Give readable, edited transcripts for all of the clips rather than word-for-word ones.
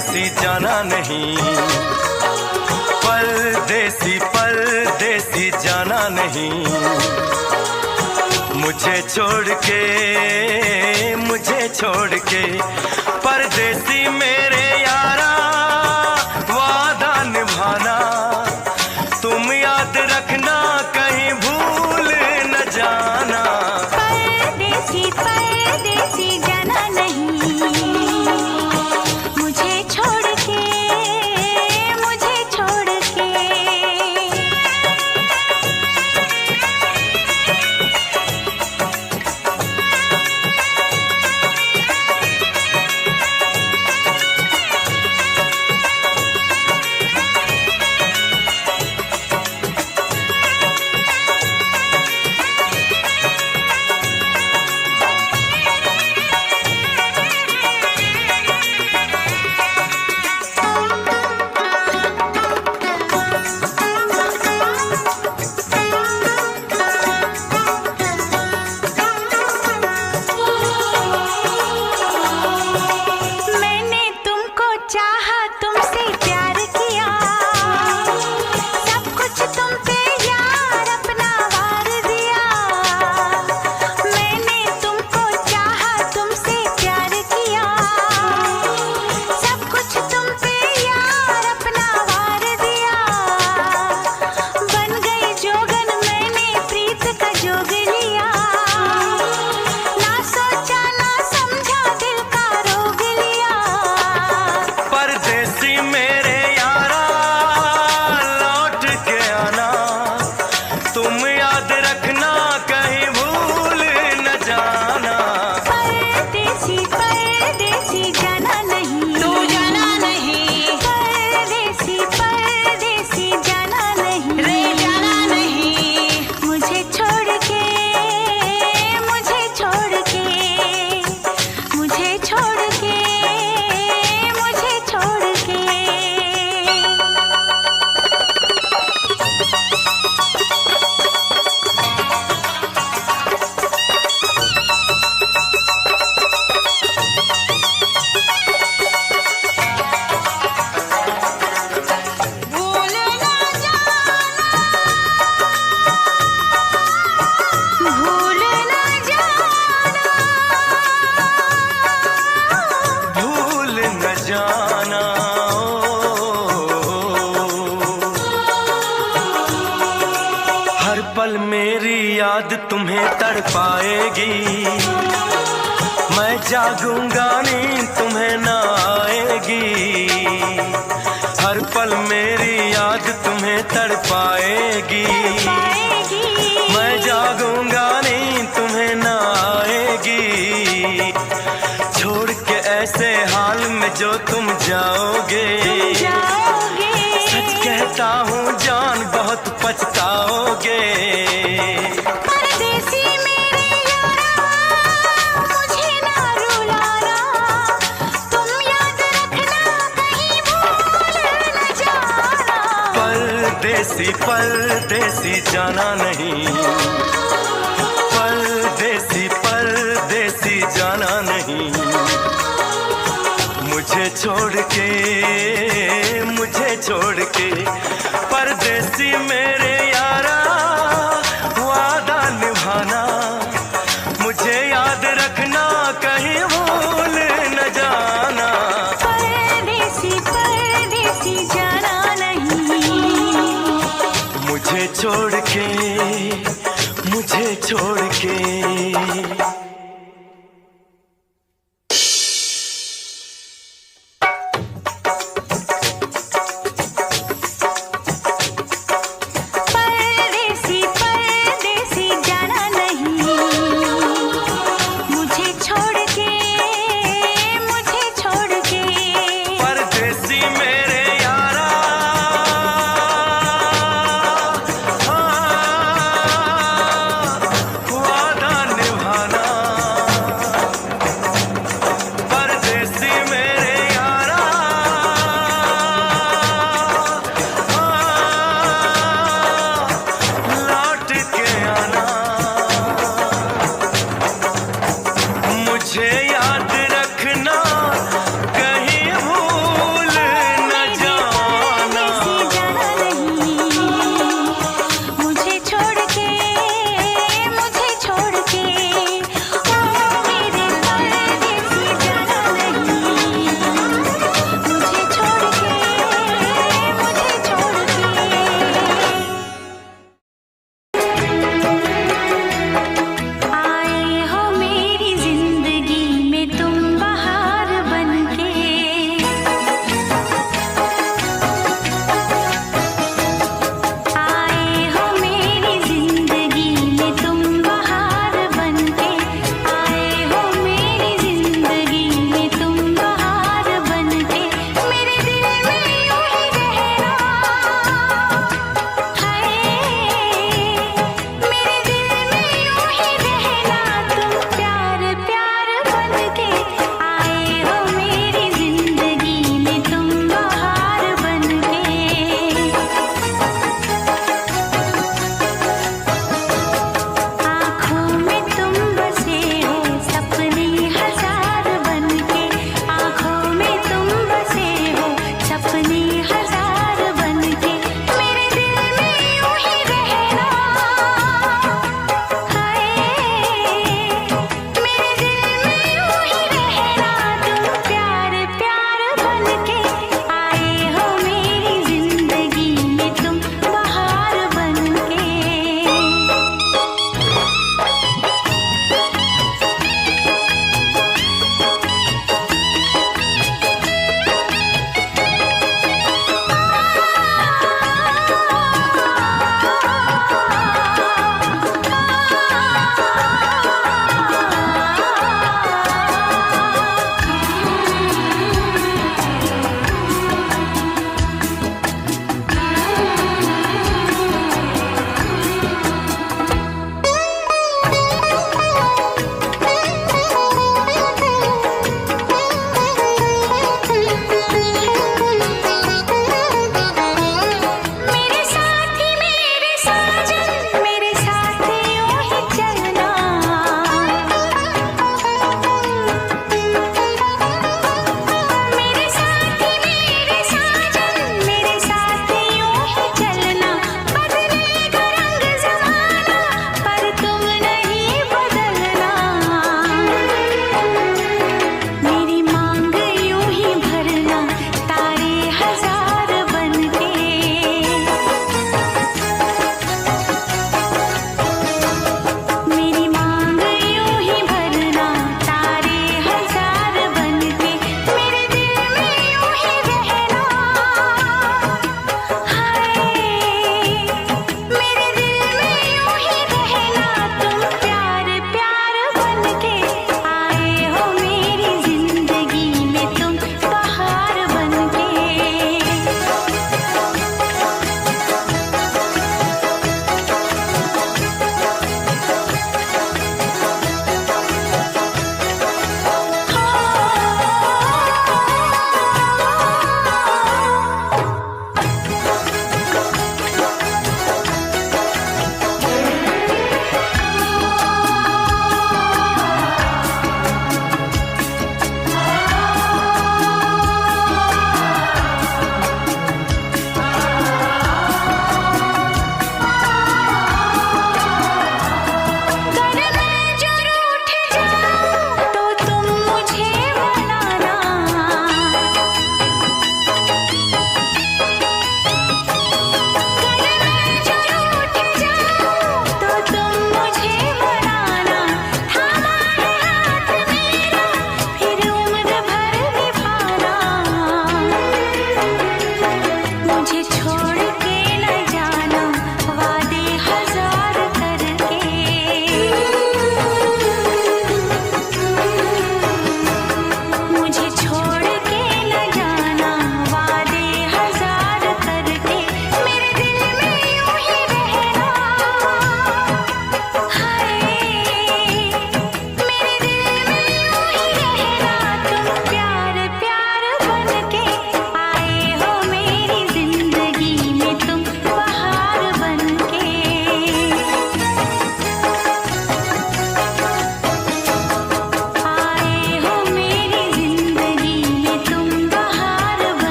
परदेसी जाना नहीं, परदेसी परदेसी जाना नहीं। मुझे छोड़ के परदेसी मेरे यारा, वादा निभाना तुम याद रखना, कहीं भूल न जाना। परदेसी परदेसी जाना नहीं, मुझे छोड़ के पल मेरी याद तुम्हें तड़पाएगी, मैं जागूंगा नींद तुम्हें न आएगी। हर पल मेरी याद तुम्हें तड़पाएगी, मैं जागूंगा नींद तुम्हें न आएगी। छोड़ के ऐसे हाल में जो तुम जाओगे, सच कहता हूँ जान बहुत पछताओगे। परदेसी मेरे यारा, मुझे ना रुलाना, तुम याद रखना कहीं भूल न जाना। परदेसी परदेसी जाना नहीं, परदेसी परदेसी जाना नहीं। मुझे छोड़ के परदेसी मेरे यारा, वादा निभाना मुझे याद रखना, कहीं भूल न जाना। परदेसी परदेसी जाना नहीं, मुझे छोड़ के वादा निभाना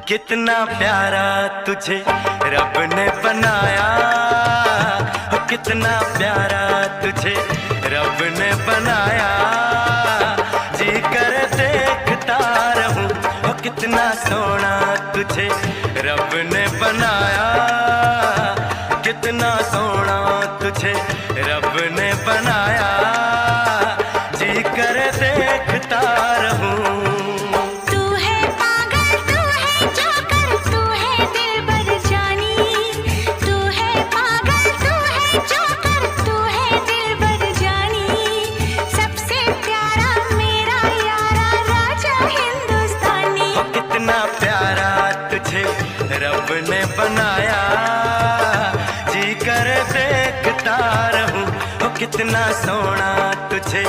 कितना प्यारा तुझे रब ने बनाया, हो कितना प्यारा तुझे रब ने बनाया। जी कर देखता रहूं, हो कितना सोना तुझे रब ने बनाया, कितना सोना तुझे रब ने बनाया। जी कर देखता रहूं। रब ने बनाया, जी कर देखता रहूं, हो कितना सोना तुझे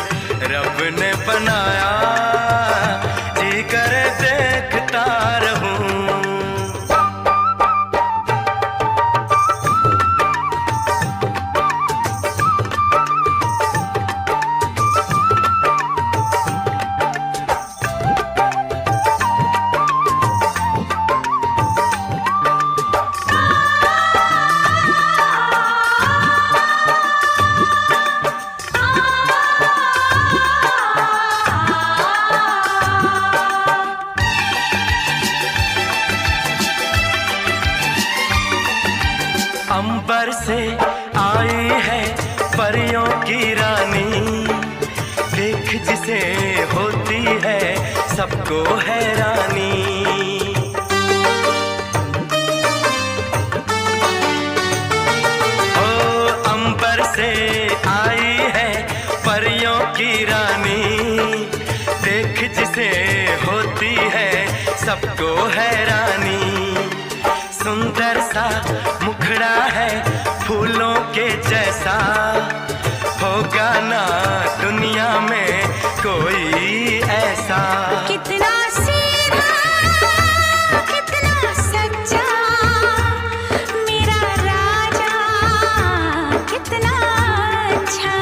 रब ने बनाया। जी कर देखता रहूं। अंबर से आई है परियों की रानी, देख जिसे होती है सबको हैरानी। ओ अंबर से आई है परियों की रानी, देख जिसे होती है सबको हैरानी। सुंदर सा मुखड़ा है फूलों के जैसा, होगा ना दुनिया में कोई ऐसा। कितना सीधा कितना सच्चा मेरा राजा, कितना अच्छा।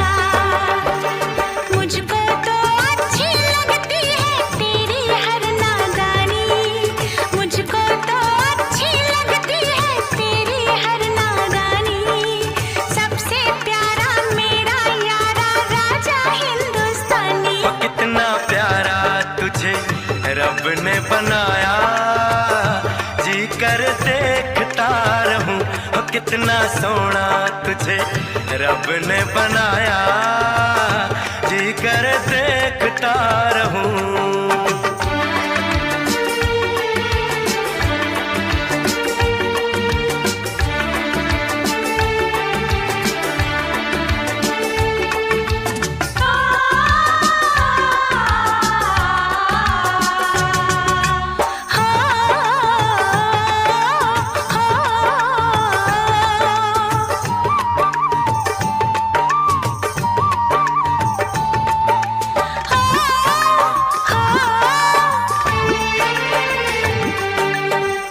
मुझको तो अच्छी लगती है तेरी हर नादानी, मुझको तो अच्छी लगती है तेरी हर नादानी। सबसे प्यारा मेरा यारा राजा हिंदुस्तानी। वो कितना प्यारा तुझे रब ने बनाया, जी कर देखता रहूं, वो कितना सोना तुझे रब ने बनाया। जी कर देखता रहूं।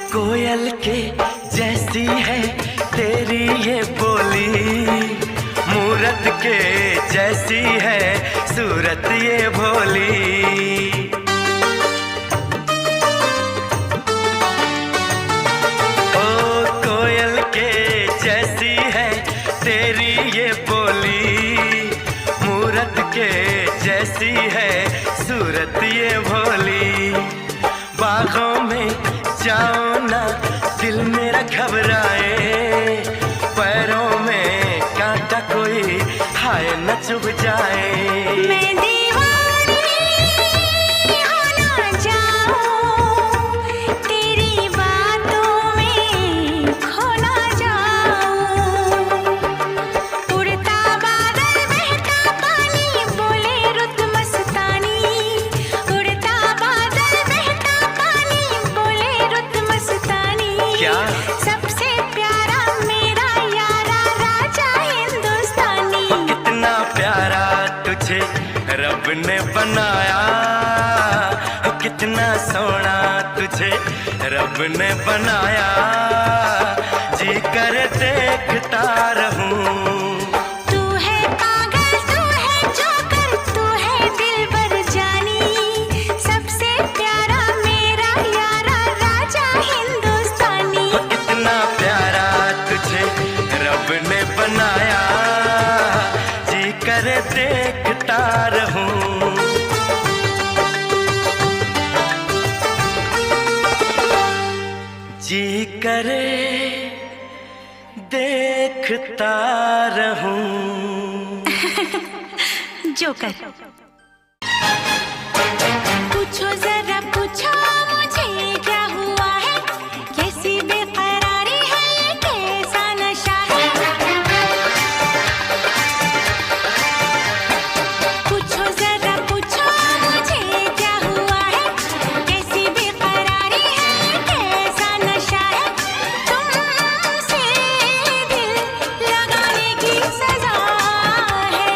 कोयल के जैसी है तेरी ये बोली, मूरत के जैसी है सूरत ये भोली। ओ कोयल के जैसी है तेरी ये बोली, मूरत के जैसी है सूरत ये भोली। बागों में जाओ ना दिल मेरा घबराए, पैरों में कांटा कोई हाय न चुभ जाए। मैं दीवानी हो ना जाऊं, तेरी बातों में खो ना जाऊं। उड़ता बादल बहता पानी बोले रुत मस्तानी, उड़ता बादल बहता पानी बोले रुत मस्तानी। क्या? सबसे प्यारा मेरा यारा राजा हिंदुस्तानी। वो कितना प्यारा तुझे रब ने बनाया, वो कितना सोना तुझे रब ने बनाया। जी कर देखता रहूं। तू है पागल तू है जोकर तू है दिलबर जानी, सबसे प्यारा मेरा यारा राजा हिंदुस्तानी। करे देखता रहूं। जोकर। पूछो जरा पूछो मुझे क्या हुआ है, कैसी बेकरारी है, ये कैसा नशा है। पूछो जरा पूछो मुझे क्या हुआ है, कैसी बेकरारी है, ये कैसा नशा है। तुमसे दिल लगाने की सजा है,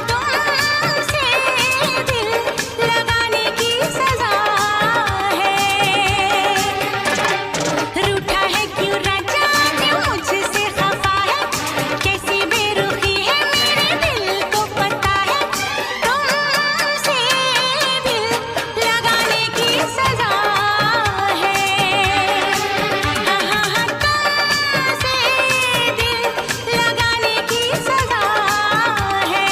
तुमसे दिल लगाने की सजा है। रूठा है क्यों राजा, क्यों मुझसे खफा है, कैसी बेरुखी है मेरे दिल को पता है। तुमसे दिल लगाने की सजा है, तुमसे दिल लगाने की सजा है।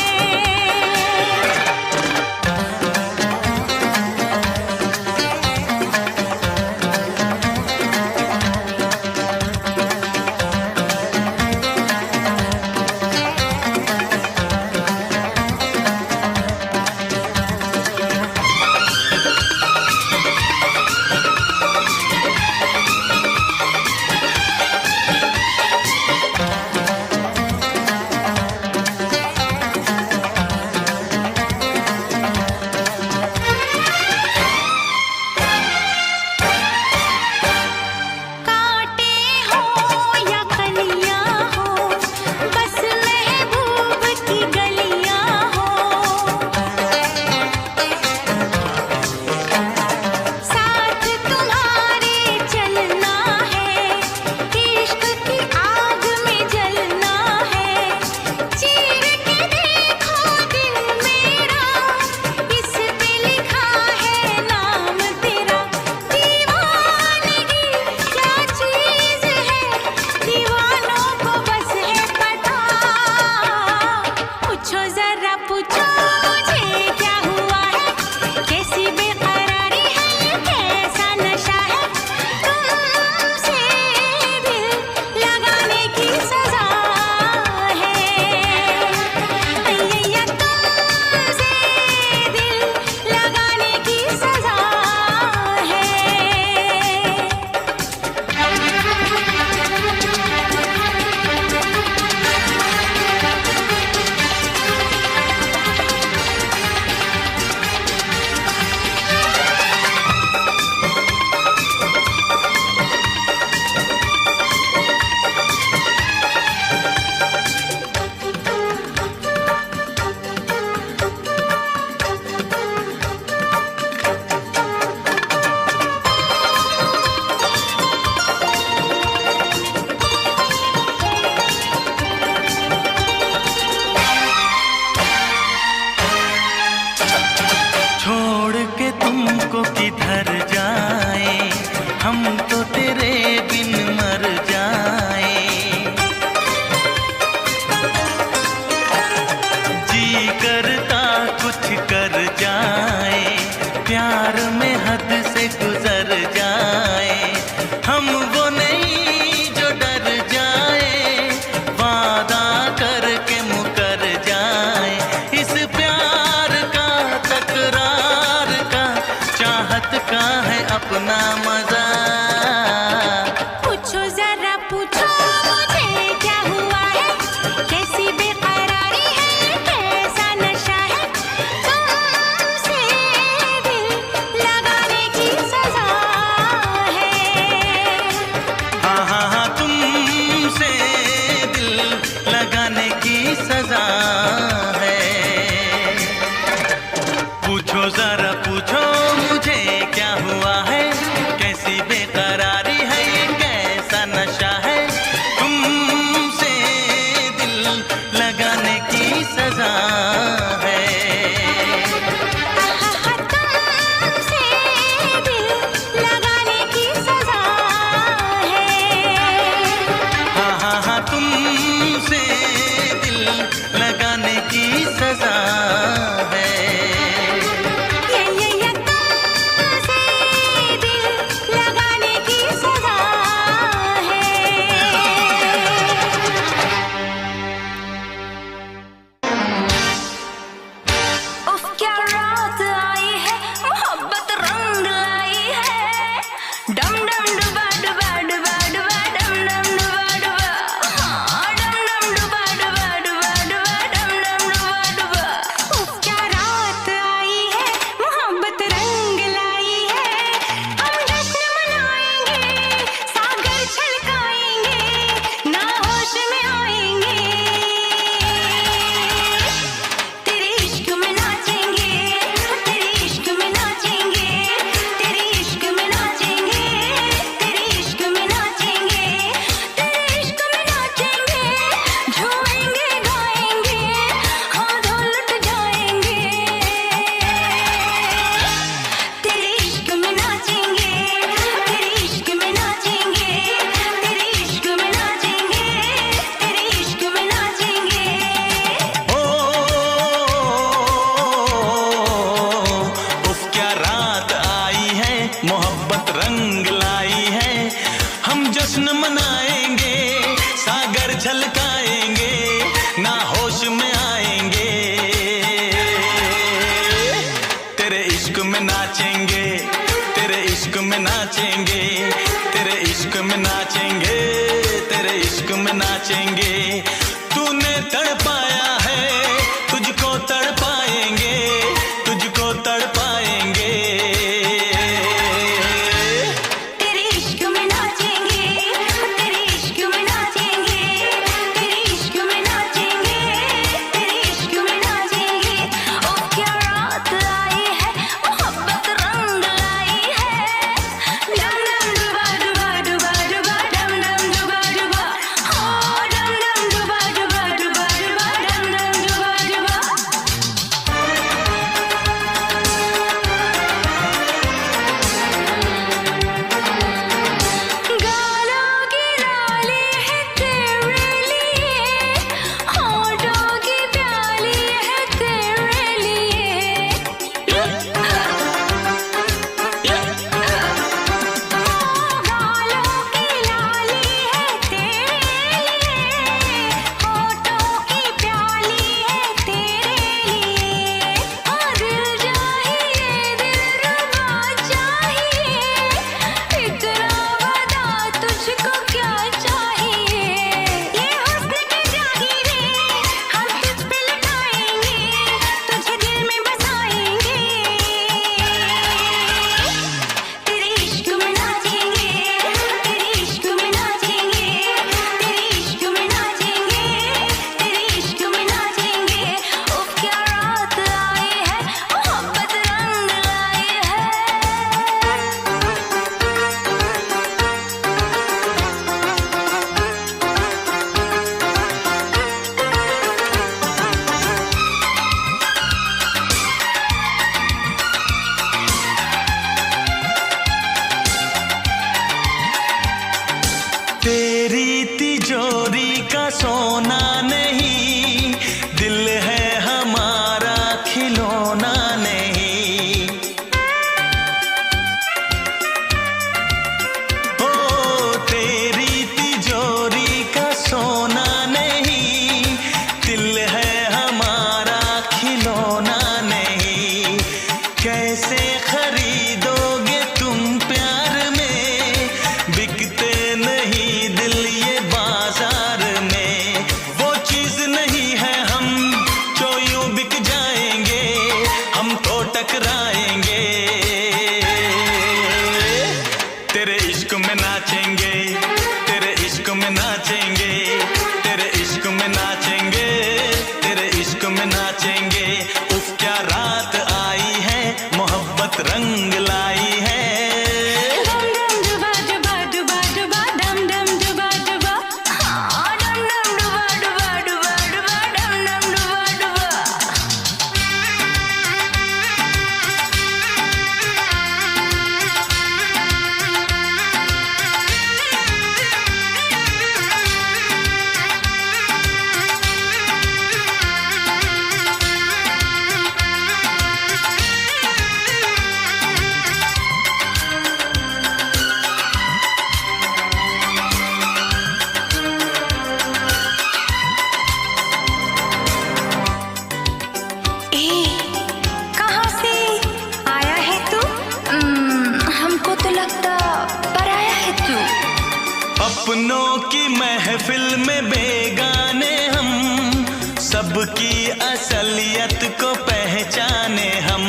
कांटे हो या कलियां हो, बस महबूब की गलियां हो। साथ तुम्हारे चलना है, इश्क की आग में जलना है। चीर के देखो दिल मेरा, इस पे लिखा है नाम तेरा। दीवानगी क्या चीज है, दीवानों को बस है पता। पूछो जरा पूछो मुझे क्या हुआ है, कैसी बेकरारी है, ये कैसा नशा है। तुमसे दिल लगाने की सजा है, तुमसे दिल लगाने की सजा है। छोड़ के तुमको किधर जाए, हम तो तेरे बिन मर जाए। जी करता कुछ कर जाए, प्यार में हद से गुजर जाए। हम वो नहीं जो डर जाए, वादा करके मुकर जाए। इस प्यार का तकरार का चाहत का है अपना मजा। पूछो जरा पूछो मुझे क्या हुआ है, कैसी बेकरारी है, ये कैसा नशा है। तुमसे दिल लगाने की सजा है, हाँ तुमसे दिल लगाने की सजा है। पूछो जरा पूछो मुझे क्या हुआ है, कैसी बेकरारी है, ये कैसा नशा है। तुमसे दिल लगाने की सजा है, तुमसे दिल लगाने की सजा है। हाँ तुमसे दिल लगाने की सजा है। ये नाचेंगे, तेरे इश्क में नाचेंगे, तेरे इश्क में नाचेंगे। तूने तड़पाया है, तुझको तड़पाएंगे, तुझको तड़पाएंगे। तेरे इश्क में नाचेंगे, तेरे इश्क में नाचेंगे, तेरे इश्क में नाचेंगे, तेरे इश्क में नाचेंगे। ओ क्या रात आई है, मोहब्बत रंग लाई है। डम डम डुबा डुबा डुबा डुबा, डम डम डुबा डुबा, हो डम डम डुबा डुबा डुबा डुबा, डम डम डुबा डुबा। गालों की लाली है तेरे लिए, होठों की प्याली है तेरे लिए। गालों की लाली है तेरे लिए, होठों की प्याली है तेरे लिए। दिल चाहिए, दिलरुबा चाहिए, इतना बता तुझको क्या चाहिए। ये हुस्न की जागीरें हम तुझ पे लुटाएंगे, तुझे दिल में बसाएंगे। तेरे इश्क में नाचेंगे, तेरे इश्क में नाचेंगे, तेरे इश्क में नाचेंगे, तेरे इश्क में नाचेंगे। उफ क्या रात आई है, मोहब्बत रंग लाई है। तेरी तिजोरी का सोना नहीं, दिल है हमारा खिलौना नहीं। ओ तेरी तिजोरी का सोना नहीं, दिल है हमारा खिलौना नहीं। कैसे खरीदोगे तुम प्यार में, बिकते नहीं दिल ये बाजार में। वो चीज नहीं है हम जो यूं बिक जाएंगे, हम तो टकराएंगे। तेरे इश्क में नाचेंगे, तेरे इश्क में नाचेंगे, तेरे इश्क में नाचेंगे, तेरे इश्क में नाचेंगे। उफ क्या रात आई है, मोहब्बत रंग लाई है। डम डम डुबा डुबा डुबा डुबा, डम डम डुबा डुबा, हाँ डम डम डुबा डुबा डुबा डुबा, डम डम डुबा डुबा। ए, कहाँ से आया है तू? हमको तो लगता पराया है तू। अपनों की महफिल में बेगाने हम, सबकी असलियत को पहचाने हम।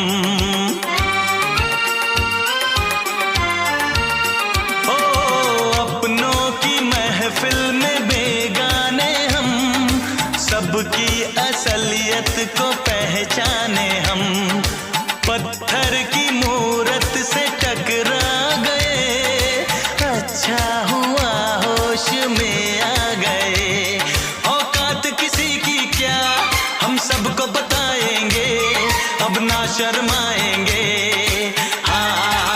ओ अपनों की महफिल में बेगाने हम, सबकी असलियत को पहचाने हम। पत्थर की मूरत से टकरा गए, अच्छा हुआ होश में आ गए। औकात किसी की क्या हम सबको बताएंगे, अब ना शर्माएंगे। हाँ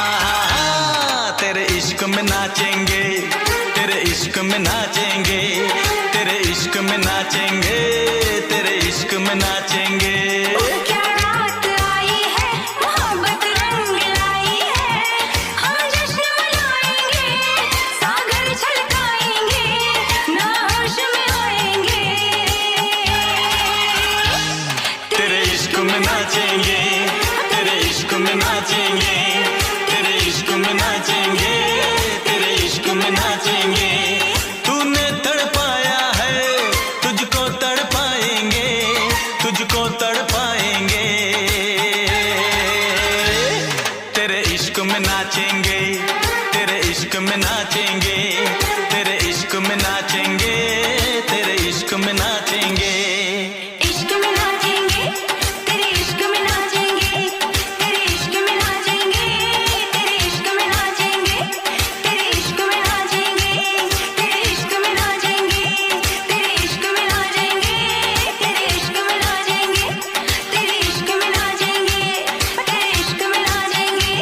तेरे इश्क में नाचेंगे, तेरे इश्क में नाचेंगे, तेरे इश्क में नाचेंगे, तेरे इश्क में नाचेंगे। क्या रात आई है, मोहब्बत रंग लाई है। हम जश्न मनाएंगे, सागर छलकाएंगे, ना होश में आएंगे। तेरे इश्क में नाचेंगे, तेरे इश्क में नाचेंगे, तेरे इश्क में नाचेंगे। इश्क में नाचेंगे, तेरे इश्क में नाचेंगे, तेरे इश्क में नाचेंगे, तेरे इश्क में नाचेंगे। इश्क में नाचेंगे, तेरे इश्क में नाचेंगे, तेरे इश्क में नाचेंगे, तेरे इश्क में नाचेंगे, तेरे इश्क में नाचेंगे, तेरे इश्क में नाचेंगे, तेरे इश्क में नाचेंगे, तेरे इश्क में नाचेंगे, तेरे इश्क में नाचेंगे, तेरे इश्क में नाचेंगे,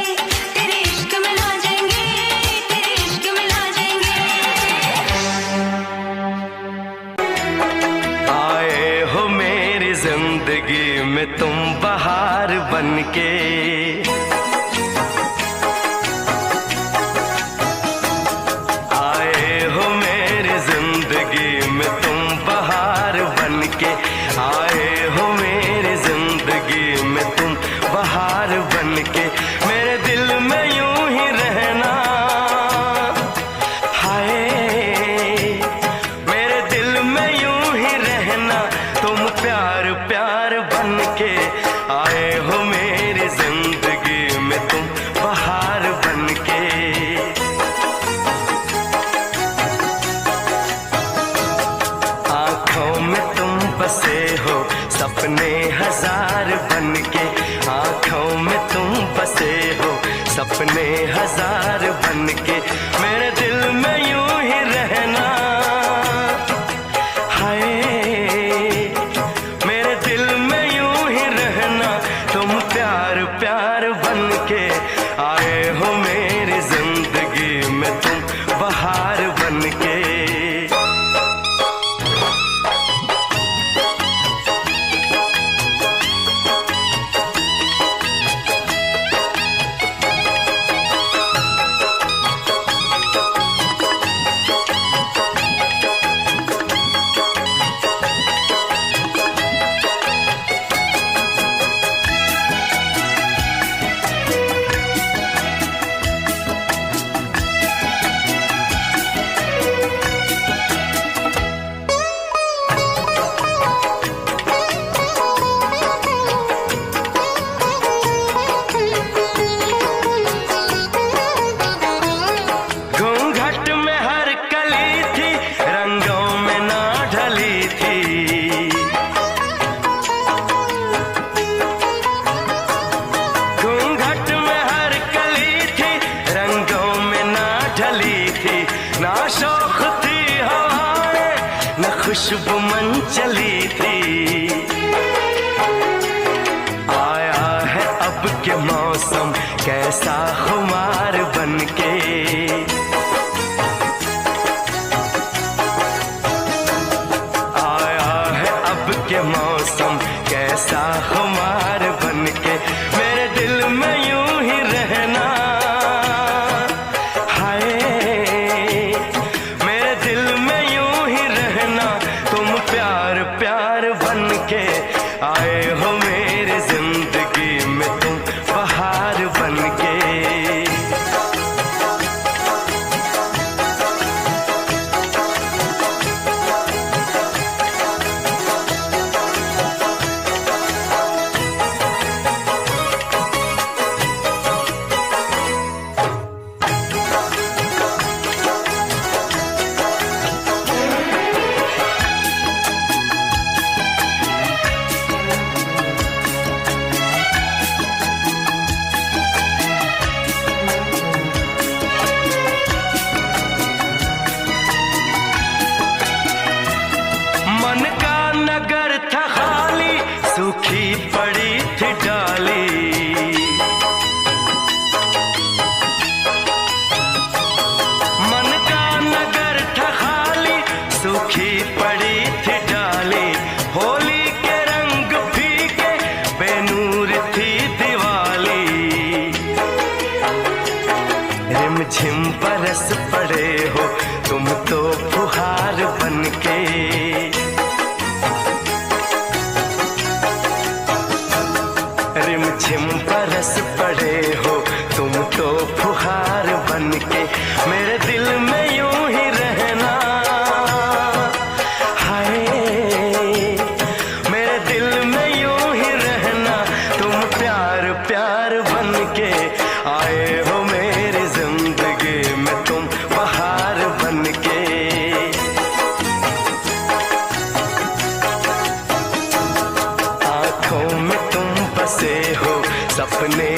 तेरे इश्क में नाचेंगे, तेरे इश्क में नाचेंगे। आए हो मेरी जिंदगी में तुम बहार बनके, आए हो मेरी जिंदगी में तुम बहार बनके, आए हो मेरी जिंदगी में तुम बहार बनके, मेरे दिल में यूं ही रहना, हाय मेरे दिल में यूं ही रहना, तुम प्यार प्यार बनके, आए हो मेरी जिंदगी में तुम बहार बनके। आंखों में तुम बसे हो सपने हजार बनके, आंखों में तुम बसे हो सपने हजार बनके, मेरे दिल में यूं ही रहना, हाय मेरे दिल में यूं ही रहना, तुम प्यार प्यार बनके, आए हो मेरी जिंदगी में तुम बहार बनके। घूंघट में हर कली थी, रंगों में ना ढली थी, घूंघट में हर कली थी, रंगों में ना ढली थी, ना शौक थी हवाएं न खुशबू मन चली थी, आया है अब के मौसम कैसा खुमार बनके, आया है अब के मौसम कैसा खुमार बनके, मेरे दिल में यूं ही रहना, हाय मेरे दिल में यूं ही रहना, तुम प्यार प्यार बनके, आए हो मेरी जिंदगी में तुम बहार बनके। मन का नगर था खाली, सूखी पड़ी थी डाली, मन का नगर था खाली, सूखी पड़ी थी डाली, होली के रंग फीके बेनूर थी दिवाली, रिमझिम बरस पड़े हो तुम तो फुहार बनके, रिमझिम बरस पड़े हो तुम तो फुहार बनके, मेरे दिल में यूं ही रहना, हाय मेरे दिल में यूं ही रहना, तुम प्यार प्यार बनके, आए सपने